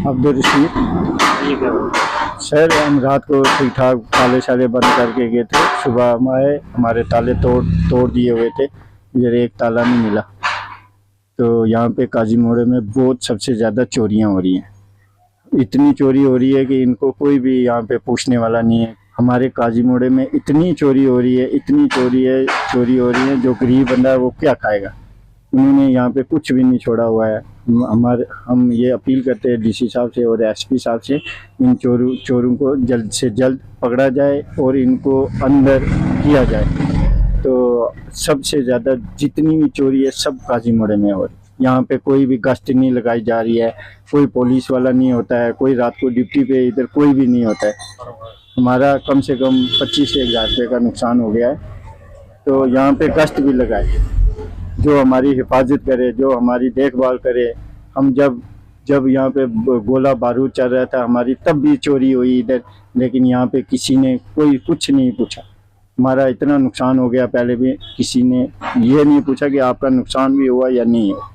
Abdul Rashid. Sir हम रात को ठीक ठाक ताले शाले बंद करके गए थे, सुबह हम आए, हमारे ताले तोड़ दिए हुए थे, इधर एक ताला नहीं मिला। तो यहाँ पे काजी मोड़े में बहुत सबसे ज़्यादा चोरियाँ हो रही हैं, इतनी चोरी हो रही है कि इनको कोई भी यहाँ पे पूछने वाला नहीं है। हमारे काजी मोड़े में इतनी चोरी हो रही है, इतनी चोरी हो रही है, जो गरीब बंदा है वो क्या खाएगा। उन्होंने यहाँ पे कुछ भी नहीं छोड़ा हुआ है। हम ये अपील करते हैं डीसी साहब से और एसपी साहब से, इन चोरों को जल्द से जल्द पकड़ा जाए और इनको अंदर किया जाए। तो सबसे ज़्यादा जितनी भी चोरी है सब काजी मोड़े में हो रही है। यहाँ पे कोई भी गश्त नहीं लगाई जा रही है, कोई पुलिस वाला नहीं होता है, कोई रात को ड्यूटी पे इधर कोई भी नहीं होता है। हमारा कम से कम 25 से 1000 रुपये का नुकसान हो गया है। तो यहाँ पे गश्त भी लगाए, जो हमारी हिफाजत करे, जो हमारी देखभाल करे। हम जब यहाँ पे गोला बारूद चल रहा था हमारी, तब भी चोरी हुई इधर, लेकिन यहाँ पे किसी ने कोई कुछ नहीं पूछा। हमारा इतना नुकसान हो गया, पहले भी किसी ने ये नहीं पूछा कि आपका नुकसान भी हुआ या नहीं हुआ।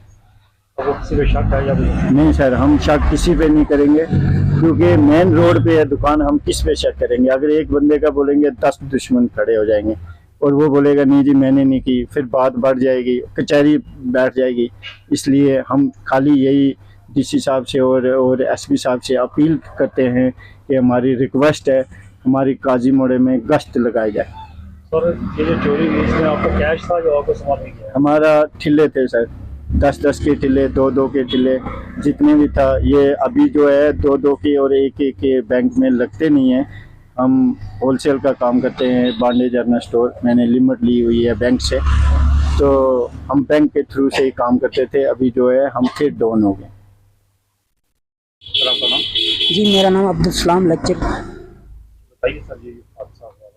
तो किसी पे शक है या नहीं सर, हम शक किसी पे नहीं करेंगे, क्योंकि मेन रोड पे है दुकान, हम किस पे शक करेंगे। अगर एक बंदे का बोलेंगे 10 दुश्मन खड़े हो जाएंगे और वो बोलेगा नहीं जी मैंने नहीं की, फिर बात बढ़ जाएगी, कचहरी बैठ जाएगी। इसलिए हम खाली यही डीसी साहब से और एसपी साहब से अपील करते हैं कि हमारी रिक्वेस्ट है, हमारी काजी मोड़े में गश्त लगाई जाए। सर ये जो चोरी हुई इसमें आपका कैश था जो आपको सामान नहीं गया? हमारा ठिल्ले थे सर, 10-10 के ठिल्ले, 2-2 के ठिल्ले, जितने भी था। ये अभी जो है 2-2 के और 1-1 के बैंक में लगते नहीं हैं। हम होलसेल का काम करते हैं, बांडे जनरल स्टोर, मैंने लिमिट ली हुई है बैंक से, तो हम बैंक के थ्रू से ही काम करते थे। अभी जो है हम फिर डाउन हो गए। सर आपका नाम? जी मेरा नाम अब्दुल सलाम लच्चक। बताइए सर ये हादसा हुआ है।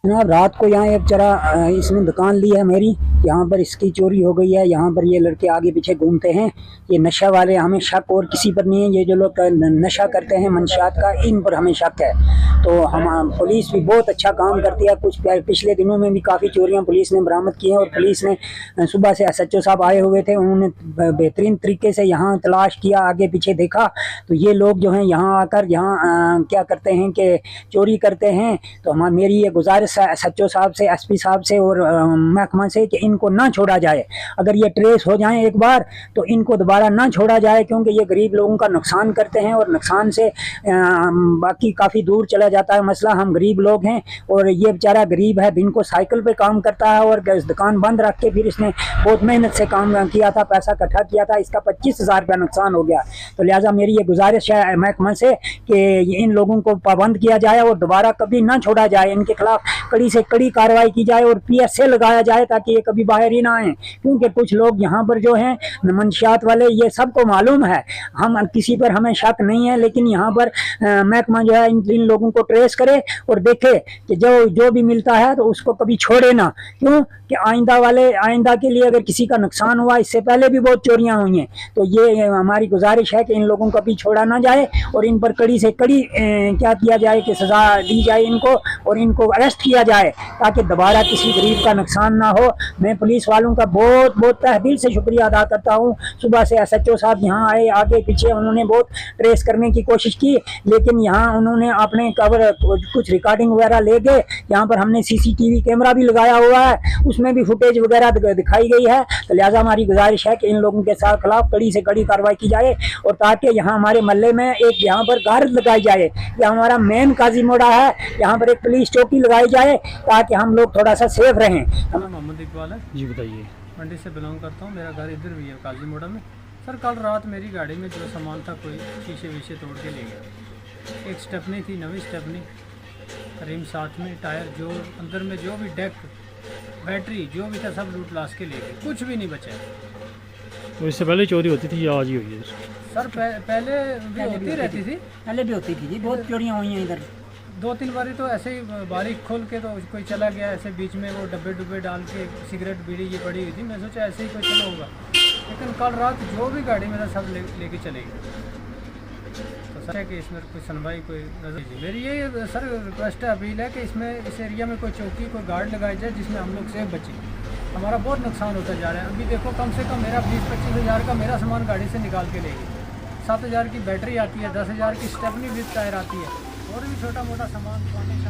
जनाब रात को यहाँ एक चरा इसने दुकान ली है मेरी, यहाँ पर इसकी चोरी हो गई है। यहाँ पर ये लड़के आगे पीछे घूमते हैं, ये नशा वाले, हमें शक और किसी पर नहीं है। ये जो लोग नशा करते हैं मनशियात का, इन पर हमें शक है। तो हम पुलिस भी बहुत अच्छा काम करती है। कुछ पिछले दिनों में भी काफ़ी चोरियाँ पुलिस ने बरामद की हैं और पुलिस ने सुबह से SHO साहब आए हुए थे, उन्होंने बेहतरीन तरीके से यहाँ तलाश किया, आगे पीछे देखा। तो ये लोग जो हैं यहाँ आकर यहाँ क्या करते हैं कि चोरी करते हैं। तो मेरी ये गुजारिश है SHO साहब से, SP साहब से और महकमा से कि इनको ना छोड़ा जाए। अगर ये ट्रेस हो जाएं एक बार तो इनको दोबारा ना छोड़ा जाए, क्योंकि ये गरीब लोगों का नुकसान करते हैं और नुकसान से बाकी काफ़ी दूर चला जाता है मसला। हम गरीब लोग हैं और ये बेचारा गरीब है, दिन को साइकिल पे काम करता है और दुकान बंद रख के फिर इसने बहुत मेहनत से काम किया था, पैसा इकट्ठा किया था, इसका 25,000 रुपया नुकसान हो गया। तो लिहाजा मेरी ये गुजारिश है महकमा से कि इन लोगों को पाबंद किया जाए और दोबारा कभी ना छोड़ा जाए, इनके खिलाफ कड़ी से कड़ी कार्रवाई की जाए और PSA लगाया जाए ताकि ये कभी बाहर ही ना आए। क्योंकि कुछ लोग यहाँ पर जो हैं मनशियात वाले, ये सबको मालूम है, हम किसी पर हमें शक नहीं है, लेकिन यहाँ पर महकमा जो है इन लोगों को ट्रेस करे और देखे कि जो भी मिलता है तो उसको कभी छोड़े ना। क्यों कि आइंदा के लिए अगर किसी का नुकसान हुआ, इससे पहले भी बहुत चोरियां हुई हैं, तो ये हमारी गुजारिश है कि इन लोगों को कभी छोड़ा ना जाए और इन पर कड़ी से कड़ी क्या किया जाए कि सज़ा दी जाए इनको और इनको अरेस्ट किया जाए ताकि दोबारा किसी गरीब का नुकसान ना हो। मैं पुलिस वालों का बहुत बहुत तहदिल से शुक्रिया अदा करता हूँ। सुबह से SHO साहब यहाँ आए, आगे पीछे उन्होंने बहुत ट्रेस करने की कोशिश की, लेकिन यहाँ उन्होंने अपने कवर कुछ रिकॉर्डिंग वगैरह ले गए। यहाँ पर हमने CCTV कैमरा भी लगाया हुआ है, उसमें भी फुटेज वगैरह दिखाई गई है। तो लिहाजा हमारी गुजारिश है कि इन लोगों के साथ खिलाफ कड़ी से कड़ी कार्रवाई की जाए और ताकि यहाँ हमारे मोहल्ले में एक यहाँ पर गार्ड लगाई जाए। यह हमारा मेन काजी मोड़ा है, यहाँ पर एक पुलिस चौकी लगाई जाए ताकि हम लोग थोड़ा सा सेफ रहें। मोहम्मद इकबाल है जी बताइए। मंडी से बिलोंग करता हूँ, मेरा घर इधर भी है काजी मोड़ा में। सर कल रात मेरी गाड़ी में जो सामान था कोई शीशे वीशे तोड़ के ले गया। एक स्टेपनी थी, नवी स्टेपनी, रिम साथ में, टायर, जो अंदर में जो भी डेक, बैटरी जो भी था सब लूट लाश के ले गए, कुछ भी नहीं बचा। तो इससे पहले चोरी होती थी या आज ही हुई है? सर पहले भी होती रहती थी, पहले भी होती थी जी, बहुत चोरियाँ हुई हैं इधर। 2-3 बारी तो ऐसे ही बारीक खोल के तो कोई चला गया, ऐसे बीच में वो डब्बे डुब्बे डाल के सिगरेट बीड़ी ये पड़ी हुई थी। मैं सोचा ऐसे ही कोई चला होगा, लेकिन कल रात जो भी गाड़ी में था सब लेके चले गए। तो सर है कि इसमें कोई सुनवाई कोई नजर दीजिए। मेरी ये सर रिक्वेस्ट है, अपील है कि इसमें इस एरिया में कोई चौकी, कोई गार्ड लगाई जाए जिसमें हम लोग सेफ बचें। हमारा बहुत नुकसान होता जा रहा है। अभी देखो कम से कम मेरा 20-25 हज़ार का मेरा सामान गाड़ी से निकाल के ले गए। 7,000 की बैटरी आती है, 10,000 की स्टेपनी विद टायर आती है, और भी छोटा मोटा सामान सोने